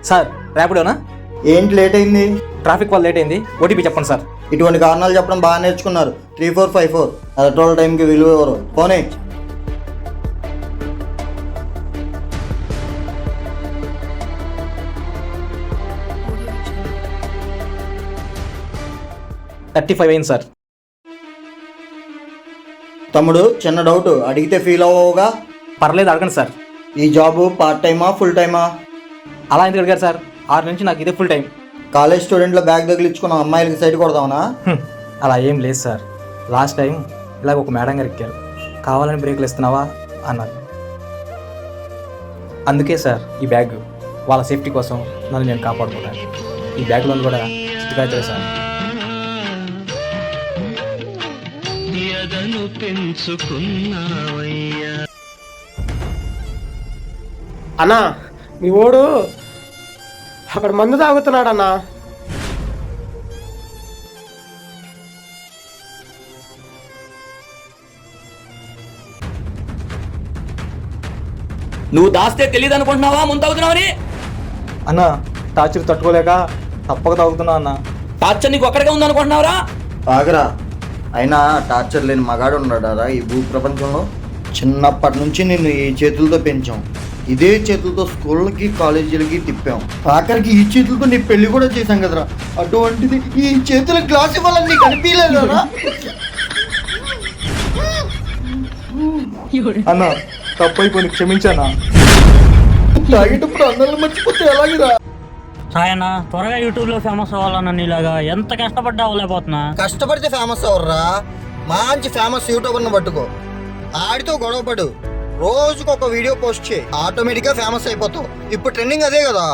Sir ర్యాపిడోనా? ఏంటి late అయింది? Traffic వల్ల లేట్ అయింది. ఓటీపీ చెప్పండి సార్. ఇటువంటి కారణాలు చెప్పడం బాగా నేర్చుకున్నారు. 3454 ఎలక్ట్రాల్ టైంకి విలువ ఎవరు పోనీ. $35 అయింది సార్. తమ్ముడు చిన్న డౌట్ అడిగితే ఫీల్ అవ్వవుగా? పర్లేదు అడగండి సార్. ఈ జాబు పార్ట్ టైమా ఫుల్ టైమా? అలా ఎందుకు అడిగారు సార్? 6 నుంచి నాకు ఇదే ఫుల్ టైం. కాలేజ్ స్టూడెంట్లో బ్యాగ్ తగిలించుకున్న అమ్మాయిలకి సైడ్ కొడదామనా? అలా ఏం లేదు సార్. లాస్ట్ టైం ఇలాగ ఒక మేడం గారు ఎక్కారు. కావాలని బ్రేకులు ఇస్తున్నావా అన్నారు. అందుకే సార్ ఈ బ్యాగ్ వాళ్ళ సేఫ్టీ కోసం నన్ను నేను కాపాడుకున్నాను. ఈ బ్యాగ్లో కూడా చిట్టుగా అవుతుంది సార్. అన్నా మీ ఓడు అక్కడ మందు తాగుతున్నాడన్నా. నువ్వు దాస్తే తెలియదు అనుకుంటున్నావా ముందు తాగుతున్నావని? అన్న టార్చర్ తట్టుకోలేక తప్పక తాగుతున్నా అన్న. టార్చర్ నీకు ఒక్కడిగా ఉంది అనుకుంటున్నావురా? ఆగరా, అయినా టార్చర్ లేని మగాడు ఉన్నాడా ఈ భూ ప్రపంచంలో? చిన్నప్పటి నుంచి నిన్ను ఈ చేతులతో పెంచాం, ఇదే చేతులతో స్కూళ్ళకి కాలేజీలకి తిప్పాం, ఆఖరికి ఈ చేతులతో నీ పెళ్లి కూడా చేశాం కదరా. అటువంటిది ఈ చేతుల గ్లాస్ ఇవ్వాలని నీకు అనిపించలేదురా? అన్న తప్పైపోయింది, క్షమించానా? తాగేటప్పుడు అందరం మర్చిపోతే ఎలాగిరా? ఆయన త్వరగా యూట్యూబ్లో ఫేమస్ అవ్వాలన్న నీలాగా ఎంత కష్టపడ్డా అవ్వలేకపోతున్నా. కష్టపడితే ఫేమస్ అవర్రా. మంచి ఫేమస్ యూట్యూబర్ని పట్టుకో, ఆడితో గొడవపడు, రోజుకు ఒక వీడియో పోస్ట్ చేయి, ఆటోమేటిక్గా ఫేమస్ అయిపోతావు. ఇప్పుడు ట్రెండింగ్ అదే కదా.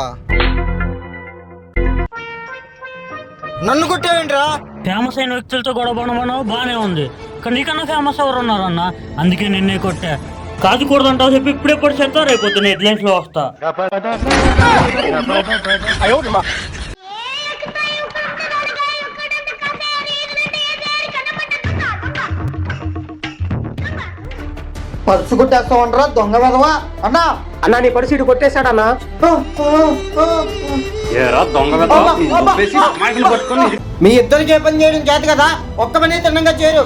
నన్ను కొట్టావేంట్రా? ఫేమస్ అయిన వ్యక్తులతో గొడవపడమను బాగానే ఉంది, కానీ నీకన్నా ఫేమస్ ఎవరు ఉన్నారన్న? అందుకే నిన్నే కొట్టా. కాదుకూడదంటావు చెప్పి ఇప్పుడే పొడిచేస్తా, రేపు హెడ్లైన్స్ లో వస్తా. పర్సు కొట్టేస్తావంటరా దొంగ వెదవా? అన్నా అన్నా నీ పరిస్థితి కొట్టేశాడన్నా. మీ ఇద్దరికి ఏ పని చేయడం చేత కదా, ఒక్క పని తిన్నంగా చేయరు.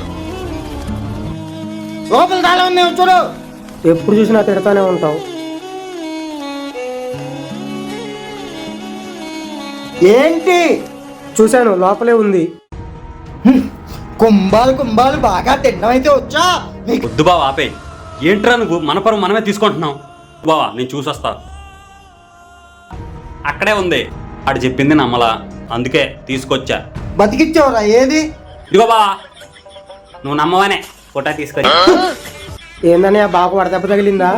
లోపల తాళం ఉంది చూడు. ఎప్పుడు చూసినా తిడతానే ఉంటావు. ఏంటి? చూశాను, లోపలే ఉంది. కుంభాలు బాగా తినడం అయితే వచ్చా నీకు? వద్దు బావ ఆపే. ఏంట్రా నువ్వు? మన పరువు మనమే తీసుకుంటున్నావు. బావా నేను చూసొస్తా. అక్కడే ఉంది, ఆడు చెప్పింది నమ్మలా, అందుకే తీసుకొచ్చా. బతికిచ్చావురా? ఏది? ఇదిగో బావా, నువ్వు నమ్మవానే ఫోటో తీసుకొని. ఏందని ఆ బాబు వడదెబ్బ తగిలిందా?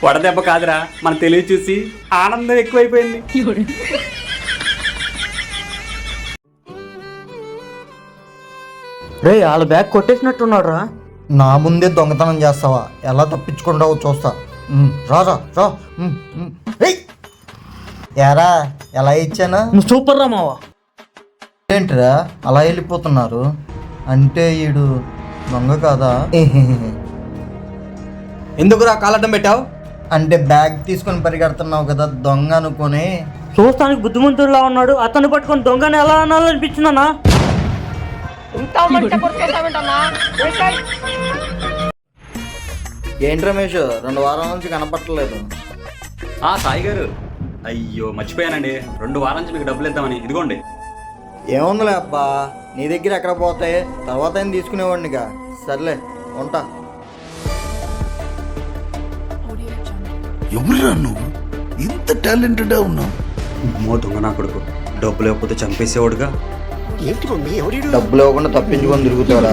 వడదెబ్బ కాదురా, మన తెలివి చూసి ఆనందం ఎక్కువైపోయింది. రే వాళ్ళ బ్యాగ్ కొట్టేసినట్టున్నాడు రా. నా ముందే దొంగతనం చేస్తావా? ఎలా తప్పించుకుంటావో చూస్తా. రారా రా. ఎరా ఎలా ఇచ్చానా? నువ్వు సూపర్ రా మావా. ఏంట్రా అలా వెళ్ళిపోతున్నారు? అంటే ఈడు దొంగ కాదా? ఎందుకురా కాలడ్డం పెట్టావు? అంటే బ్యాగ్ తీసుకొని పరిగెడుతున్నావు కదా దొంగ అనుకొని. చూస్తానికి బుద్ధిమంతుడిలా ఉన్నాడు, అతన్ని పట్టుకొని దొంగని ఎలా అనాలనిపించిందన్నా. ఏంటి రమేష్ 2 వారాల నుంచి కనపట్టలేదు? సాయి గారు, అయ్యో మర్చిపోయానండి, 2 వారాల నుంచి మీకు డబ్బులు ఇద్దామని. ఇదిగోండి. ఏముందిలే అబ్బా, నీ దగ్గర ఎక్కడ పోతాయి, తర్వాత ఏం తీసుకునేవాడినిగా. సర్లే ఉంటా. ఎవరురా నువ్వు? ఇంత టాలెంటెడ్ ఉన్నావు? అమ్మో దొంగ నా కొడుకు, డబ్బులు లేకపోతే చంపేసేవాడుగా. డబ్బులు ఇవ్వకుండా తప్పించుకొని తిరుగుతాడా?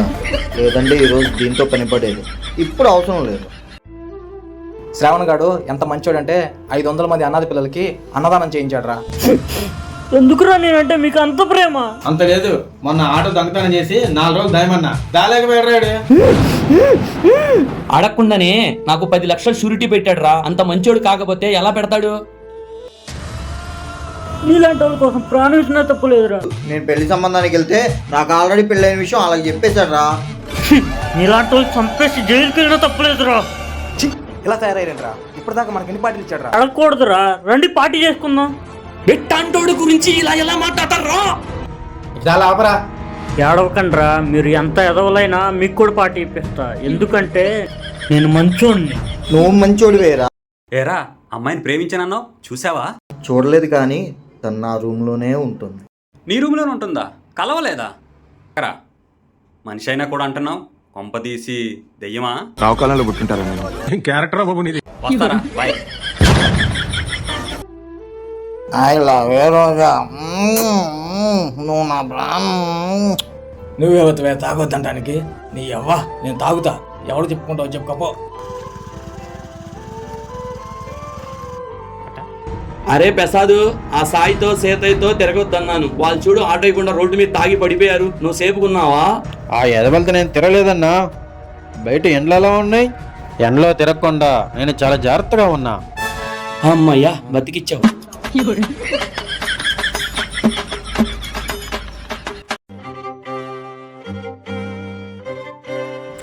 లేదంటే ఈరోజు దీంతో పనిపడేది. ఇప్పుడు అవసరం లేదు. శ్రావణ్ గాడు ఎంత మంచోడంటే 500 మంది అనాథ పిల్లలకి అన్నదానం చేయించాడు రా. ఎందుకురా నేనంటే మీకు అంత ప్రేమ? అంత లేదు, మొన్న ఆటో దొంగతనం చేసి 4 రోజులు దాయమన్నా దాలేకపోయాడు. అడగకుండానే నాకు 10 లక్షలు షూరిటీ పెట్టాడు రా. అంత మంచోడు కాకపోతే ఎలా పెడతాడు? నీలాంటి వాళ్ళ కోసం ప్రాణం ఇచ్చినా తప్పు లేదురా. నేను పెళ్లి సంబంధానికి వెళ్తే నాకు ఆల్రెడీ పెళ్ళైన విషయం అలాగే చెప్పేశాడు రా. నీలాంటి వాళ్ళు చంపేసి జైలుకి వెళ్ళినా తప్పు లేదురా. ఇలా తయారయ్యారా? ఇప్పటిదాకా మనకి ఎన్ని పార్టీలు ఇచ్చాడు రా? అడగకూడదురా, రండి పార్టీ చేసుకుందాం. బెట్టంటోడు గురించి ఇలా ఎలా మాట్లాడతారా? చాలా ఆపరా. ఏడవకండ్రా, మీరు ఎంత ఎదవలైనా మీకు కూడా పార్టీ ఇప్పిస్తా. ఎందుకంటే నేను మంచోడిని. నువ్వు మంచోడివేరా. ఏరా అమ్మాయిని ప్రేమించానన్నావు, చూసావా? చూడలేదు కానీ తను నా రూమ్లోనే ఉంటుంది. నీ రూమ్లోనే ఉంటుందా? కలవలేదా? రా, మనిషి అయినా కూడా అంటున్నావు, కొంప తీసి దెయ్యమా? రావుకాలంలో పుట్టుంటారా నేను? క్యారెక్టర్ బాబు నీది. వస్తారా, బాయ్. ఐ లవ్ యూ రోజా. నువ్వు నా ప్రాణం. నువ్వెవతవే తాగొద్దంటానికి? నీ అవ్వ, నేను తాగుతా. ఎవడు చెప్పుకుంటావు చెప్పుకోపో. అరే ప్రసాదు, ఆ సాయితో సేతయ్యతో తిరగొద్దన్నాను. వాళ్ళు చూడు ఆటో ఇవ్వకుండా రోడ్డు మీద తాగి పడిపోయారు. నువ్వు సేపుకున్నావా? ఆ ఎదవలతో నేను తిరగలేదన్నా. బయట ఎండలు ఎలా ఉన్నాయి? ఎండలో తిరగకుండా నేను చాలా జాగ్రత్తగా ఉన్నా. అమ్మయ్యా, బతికిచ్చావు.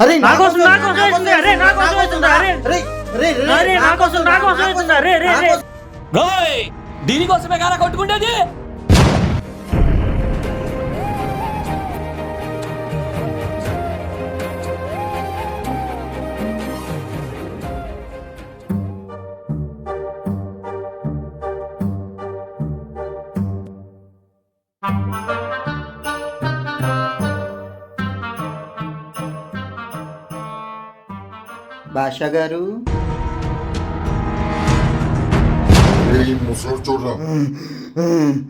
అరే నా నాకోసం, కోసం, నాకోసం నా వేస్తుందా? అరే, నాకోసం వేస్తుందా? అరే, అరే, అరే, అరే, అరే, నాకోసం వేస్తుందా? అరే, రే, రే. రోయ్, దీనికోసమే కారా కొట్టుకుంటేది? భాషా గారు, ముసలి చూడరా.